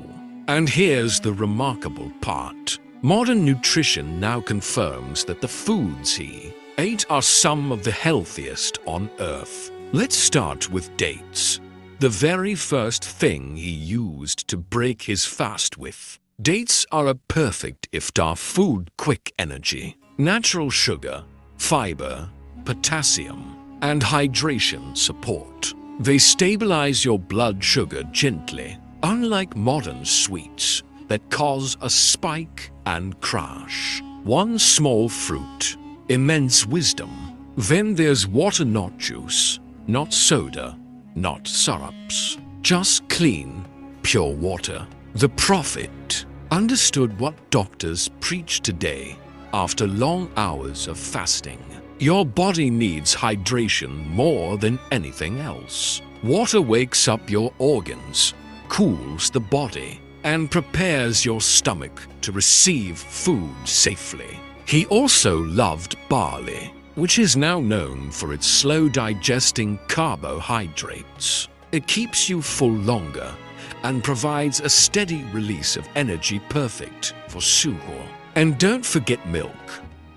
Speaker 1: And here's the remarkable part. Modern nutrition now confirms that the foods he ate are some of the healthiest on earth. Let's start with dates. The very first thing he used to break his fast with. Dates are a perfect iftar food, quick energy, natural sugar, fiber, potassium, and hydration support. They stabilize your blood sugar gently, unlike modern sweets that cause a spike and crash. One small fruit, immense wisdom. Then there's water, not juice, not soda, not syrups, just clean, pure water. The Prophet understood what doctors preach today after long hours of fasting. Your body needs hydration more than anything else. Water wakes up your organs, cools the body, and prepares your stomach to receive food safely. He also loved barley, which is now known for its slow-digesting carbohydrates. It keeps you full longer and provides a steady release of energy, perfect for suhoor. And don't forget milk,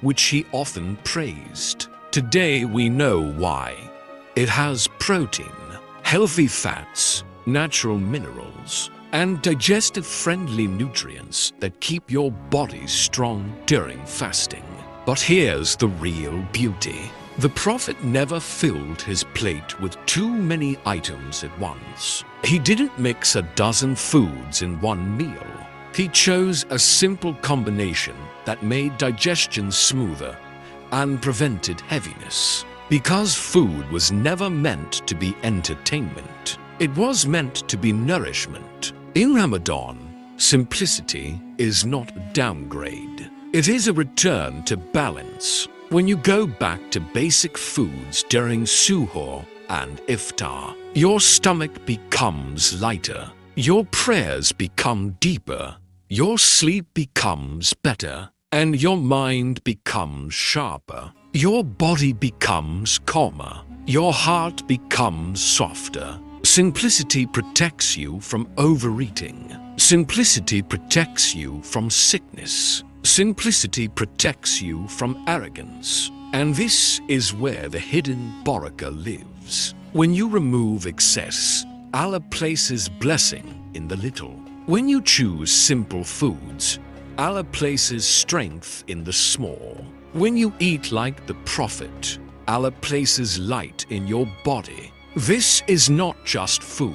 Speaker 1: which he often praised. Today we know why. It has protein, healthy fats, natural minerals, and digestive-friendly nutrients that keep your body strong during fasting. But here's the real beauty. The Prophet never filled his plate with too many items at once. He didn't mix a dozen foods in one meal. He chose a simple combination that made digestion smoother and prevented heaviness. Because food was never meant to be entertainment, it was meant to be nourishment. In Ramadan, simplicity is not a downgrade. It is a return to balance. When you go back to basic foods during Suhoor and Iftar, your stomach becomes lighter, your prayers become deeper, your sleep becomes better, and your mind becomes sharper. Your body becomes calmer, your heart becomes softer. Simplicity protects you from overeating. Simplicity protects you from sickness. Simplicity protects you from arrogance. And this is where the hidden Barakah lives. When you remove excess, Allah places blessing in the little. When you choose simple foods, Allah places strength in the small. When you eat like the Prophet, Allah places light in your body. This is not just food.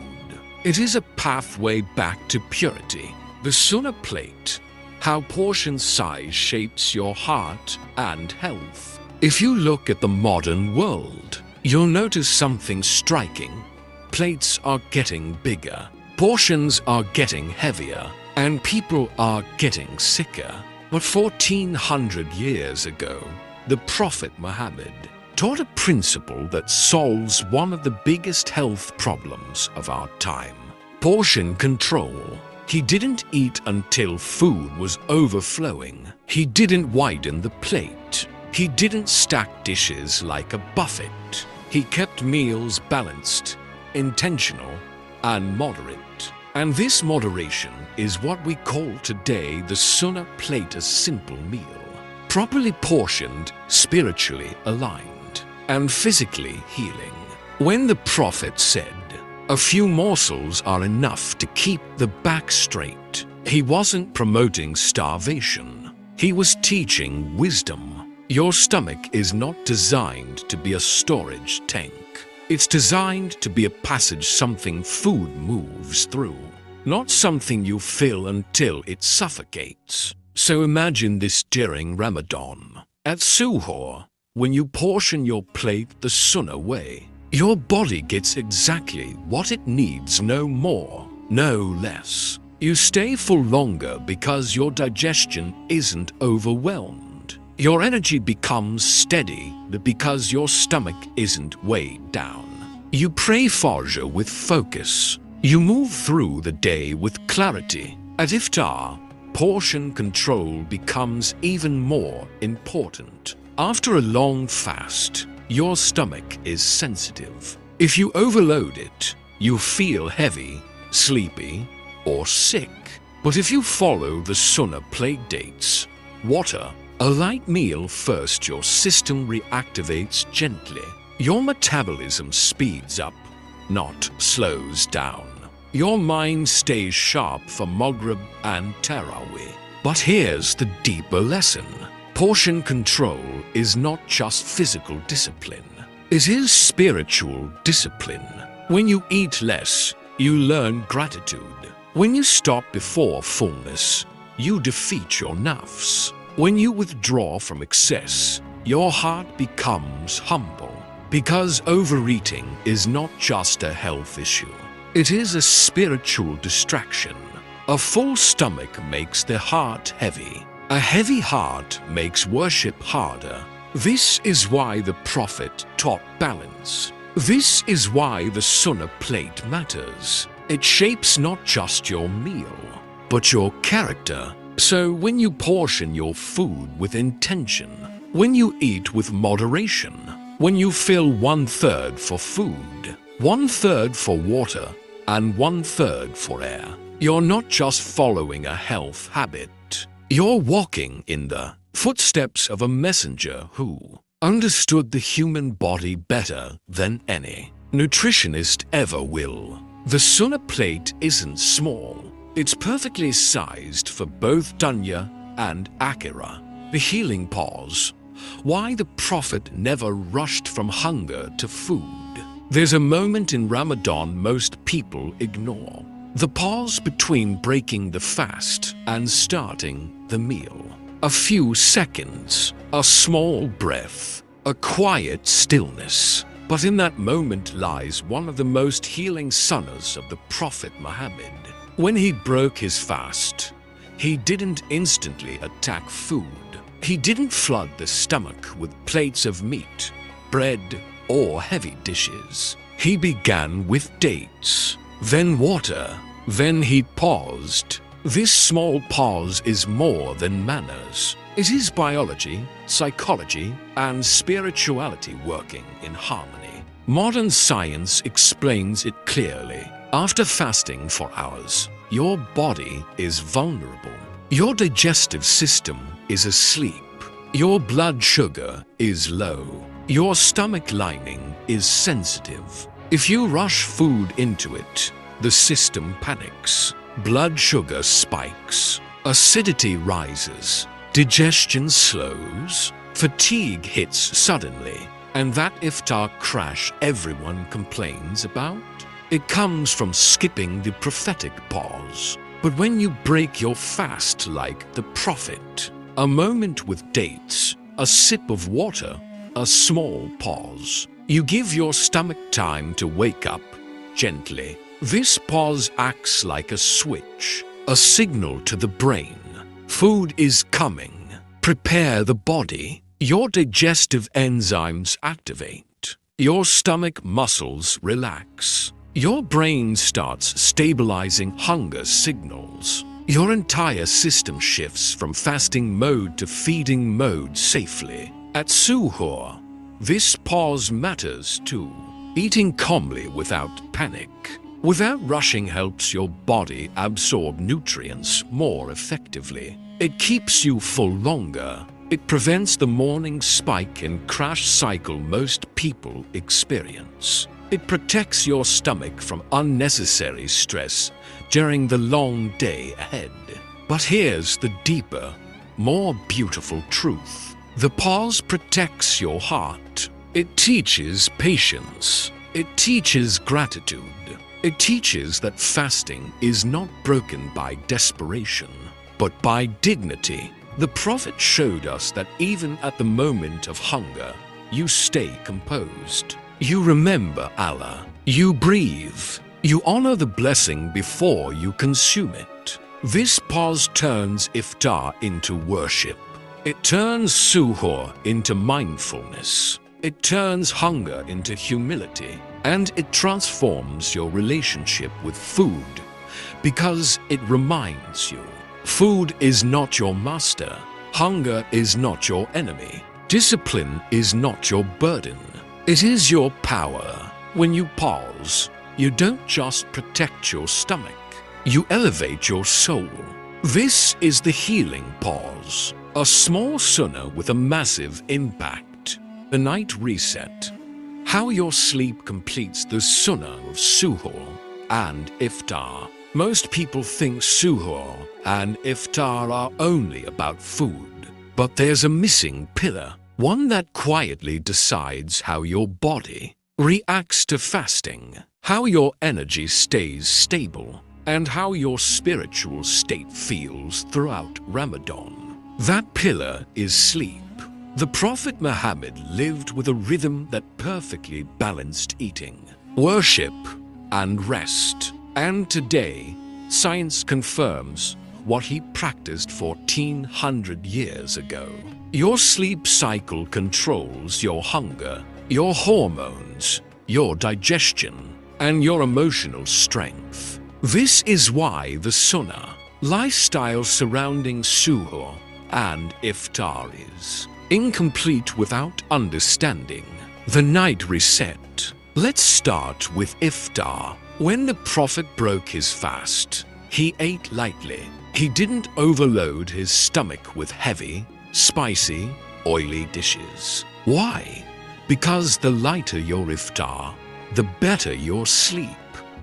Speaker 1: It is a pathway back to purity. The Sunnah plate, how portion size shapes your heart and health. If you look at the modern world, you'll notice something striking. Plates are getting bigger, portions are getting heavier, and people are getting sicker. But 1400 years ago, the Prophet Muhammad taught a principle that solves one of the biggest health problems of our time: portion control. He didn't eat until food was overflowing. He didn't widen the plate. He didn't stack dishes like a buffet. He kept meals balanced, intentional, and moderate. And this moderation is what we call today the Sunnah plate, a simple meal, properly portioned, spiritually aligned, and physically healing. When the Prophet said, "A few morsels are enough to keep the back straight," he wasn't promoting starvation. He was teaching wisdom. Your stomach is not designed to be a storage tank. It's designed to be a passage something food moves through, not something you fill until it suffocates. So imagine this during Ramadan. At Suhoor, when you portion your plate the Sunnah way, your body gets exactly what it needs, no more, no less. You stay full longer because your digestion isn't overwhelmed. Your energy becomes steady because your stomach isn't weighed down. You pray Fajr with focus. You move through the day with clarity. At iftar, portion control becomes even more important. After a long fast, your stomach is sensitive. If you overload it, you feel heavy, sleepy, or sick. But if you follow the Sunnah plate dates, water, a light meal first, your system reactivates gently. Your metabolism speeds up, not slows down. Your mind stays sharp for Maghrib and Taraweeh. But here's the deeper lesson. Portion control is not just physical discipline. It is spiritual discipline. When you eat less, you learn gratitude. When you stop before fullness, you defeat your nafs. When you withdraw from excess, your heart becomes humble. Because overeating is not just a health issue. It is a spiritual distraction. A full stomach makes the heart heavy. A heavy heart makes worship harder. This is why the Prophet taught balance. This is why the Sunnah plate matters. It shapes not just your meal, but your character. So when you portion your food with intention, when you eat with moderation, when you fill 1/3 for food, 1/3 for water, and 1/3 for air, you're not just following a health habit. You're walking in the footsteps of a messenger who understood the human body better than any nutritionist ever will. The Sunnah plate isn't small. It's perfectly sized for both dunya and akhirah. The healing pause. Why the Prophet never rushed from hunger to food. There's a moment in Ramadan most people ignore. The pause between breaking the fast and starting the meal. A few seconds, a small breath, a quiet stillness. But in that moment lies one of the most healing sunnahs of the Prophet Muhammad. When he broke his fast, he didn't instantly attack food. He didn't flood the stomach with plates of meat, bread, or heavy dishes. He began with dates, then water, then he paused. This small pause is more than manners. It is biology, psychology, and spirituality working in harmony. Modern science explains it clearly. After fasting for hours, your body is vulnerable. Your digestive system is asleep. Your blood sugar is low. Your stomach lining is sensitive. If you rush food into it, the system panics. Blood sugar spikes. Acidity rises. Digestion slows. Fatigue hits suddenly. And that iftar crash everyone complains about? It comes from skipping the prophetic pause. But when you break your fast like the Prophet, a moment with dates, a sip of water, a small pause, you give your stomach time to wake up gently. This pause acts like a switch, a signal to the brain. Food is coming. Prepare the body. Your digestive enzymes activate. Your stomach muscles relax. Your brain starts stabilizing hunger signals. Your entire system shifts from fasting mode to feeding mode safely. At Suhoor, this pause matters too. Eating calmly without panic, without rushing helps your body absorb nutrients more effectively. It keeps you full longer. It prevents the morning spike and crash cycle most people experience. It protects your stomach from unnecessary stress during the long day ahead. But here's the deeper, more beautiful truth. The pause protects your heart. It teaches patience. It teaches gratitude. It teaches that fasting is not broken by desperation, but by dignity. The Prophet showed us that even at the moment of hunger, you stay composed. You remember Allah. You breathe. You honor the blessing before you consume it. This pause turns iftar into worship. It turns suhoor into mindfulness. It turns hunger into humility. And it transforms your relationship with food because it reminds you, food is not your master. Hunger is not your enemy. Discipline is not your burden. It is your power. When you pause, you don't just protect your stomach, you elevate your soul. This is the healing pause, a small sunnah with a massive impact. The night reset. How your sleep completes the sunnah of Suhoor and Iftar. Most people think Suhoor and Iftar are only about food, but there's a missing pillar, one that quietly decides how your body reacts to fasting, how your energy stays stable, and how your spiritual state feels throughout Ramadan. That pillar is sleep. The Prophet Muhammad lived with a rhythm that perfectly balanced eating, worship, and rest. And today, science confirms what he practiced 1400 years ago. Your sleep cycle controls your hunger, your hormones, your digestion, and your emotional strength. This is why the sunnah, lifestyle surrounding Suhoor and Iftar is incomplete without understanding the night reset. Let's start with Iftar. When the Prophet broke his fast, he ate lightly. He didn't overload his stomach with heavy, spicy, oily dishes. Why? Because the lighter your Iftar, the better your sleep.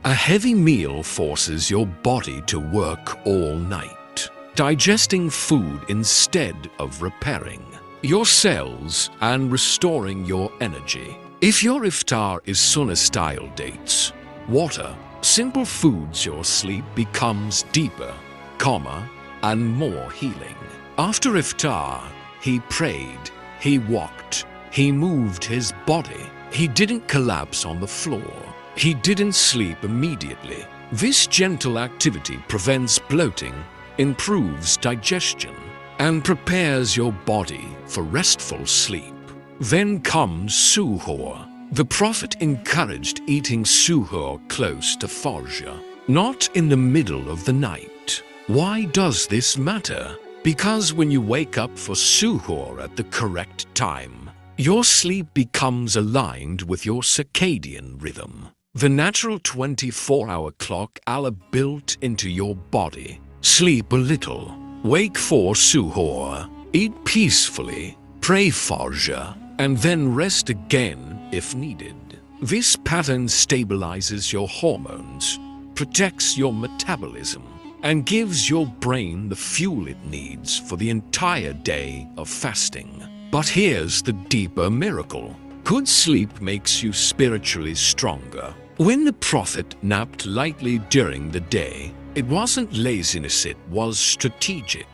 Speaker 1: A heavy meal forces your body to work all night, digesting food instead of repairing your cells and restoring your energy. If your Iftar is Sunnah-style dates, water, simple foods, your sleep becomes deeper, calmer, and more healing. After Iftar, he prayed, he walked, he moved his body. He didn't collapse on the floor. He didn't sleep immediately. This gentle activity prevents bloating, improves digestion, and prepares your body for restful sleep. Then comes Suhoor. The Prophet encouraged eating Suhoor close to Fajr, not in the middle of the night. Why does this matter? Because when you wake up for Suhoor at the correct time, your sleep becomes aligned with your circadian rhythm, the natural 24-hour clock Allah built into your body. Sleep a little, wake for Suhoor, eat peacefully, pray Fajr, and then rest again if needed. This pattern stabilizes your hormones, protects your metabolism, and gives your brain the fuel it needs for the entire day of fasting. But here's the deeper miracle. Good sleep makes you spiritually stronger. When the Prophet napped lightly during the day, it wasn't laziness, it was strategic.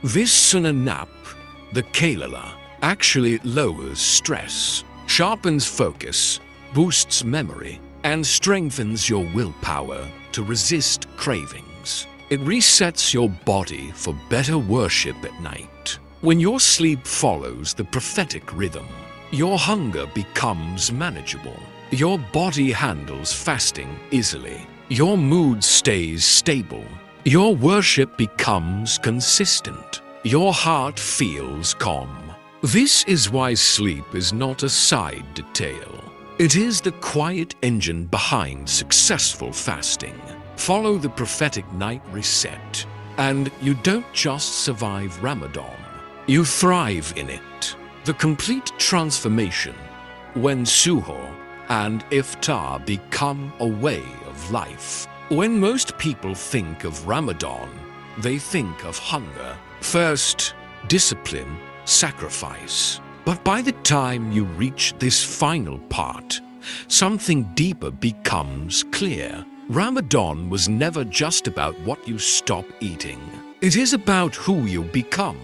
Speaker 1: This sunnah nap, the Kalala, actually lowers stress, sharpens focus, boosts memory, and strengthens your willpower to resist cravings. It resets your body for better worship at night. When your sleep follows the prophetic rhythm, your hunger becomes manageable. Your body handles fasting easily. Your mood stays stable. Your worship becomes consistent. Your heart feels calm. This is why sleep is not a side detail. It is the quiet engine behind successful fasting. Follow the prophetic night reset, and you don't just survive Ramadan, you thrive in it. The complete transformation when Suhoor and Iftar become a way of life. When most people think of Ramadan, they think of hunger, thirst, discipline, sacrifice. But by the time you reach this final part, something deeper becomes clear. Ramadan was never just about what you stop eating. It is about who you become.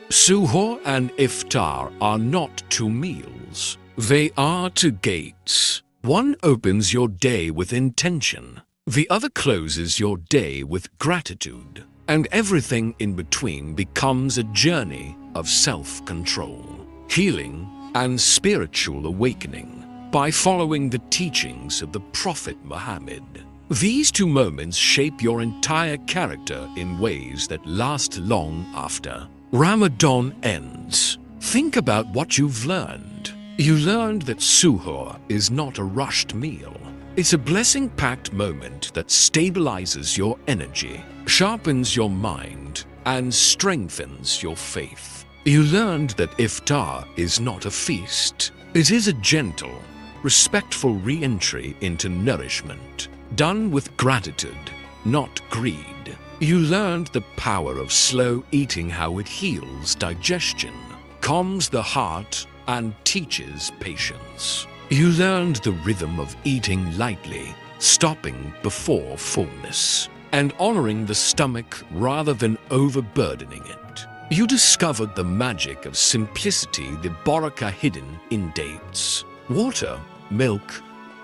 Speaker 1: Suhoor and Iftar are not two meals. They are two gates. One opens your day with intention. The other closes your day with gratitude. And everything in between becomes a journey, of self-control, healing, and spiritual awakening by following the teachings of the Prophet Muhammad. These two moments shape your entire character in ways that last long after Ramadan ends. Think about what you've learned. You learned that suhoor is not a rushed meal. It's a blessing-packed moment that stabilizes your energy, sharpens your mind, and strengthens your faith. You learned that iftar is not a feast. It is a gentle, respectful re-entry into nourishment, done with gratitude, not greed. You learned the power of slow eating, how it heals digestion, calms the heart, and teaches patience. You learned the rhythm of eating lightly, stopping before fullness, and honoring the stomach rather than overburdening it. You discovered the magic of simplicity, the barakah hidden in dates, water, milk,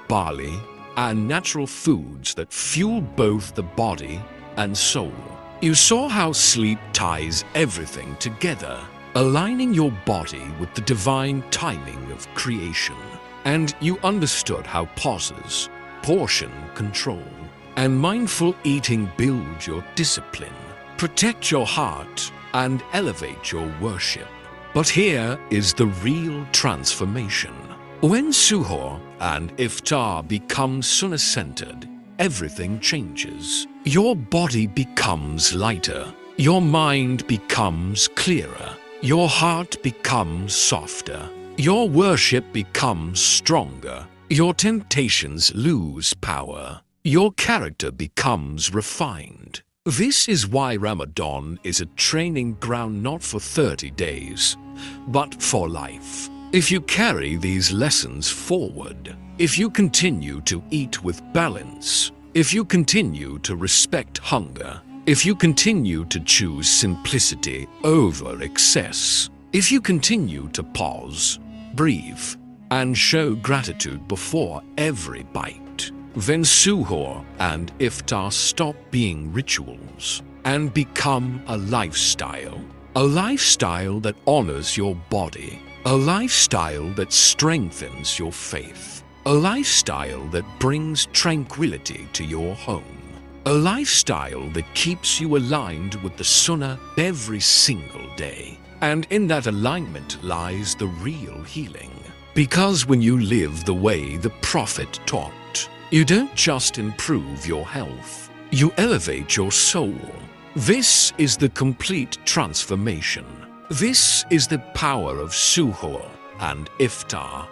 Speaker 1: barley, and natural foods that fuel both the body and soul. You saw how sleep ties everything together, aligning your body with the divine timing of creation. And you understood how pauses, portion control, and mindful eating build your discipline, protect your heart, and elevate your worship. But here is the real transformation. When Suhoor and Iftar become Sunnah-centered, everything changes. Your body becomes lighter, your mind becomes clearer, your heart becomes softer, your worship becomes stronger, your temptations lose power, your character becomes refined. This is why Ramadan is a training ground not for 30 days, but for life. If you carry these lessons forward, if you continue to eat with balance, if you continue to respect hunger, if you continue to choose simplicity over excess, if you continue to pause, breathe, and show gratitude before every bite, then Suhoor and Iftar stop being rituals and become a lifestyle that honors your body, a lifestyle that strengthens your faith, a lifestyle that brings tranquility to your home, a lifestyle that keeps you aligned with the Sunnah every single day. And in that alignment lies the real healing. Because when you live the way the Prophet taught, you don't just improve your health, you elevate your soul. This is the complete transformation. This is the power of Suhoor and Iftar.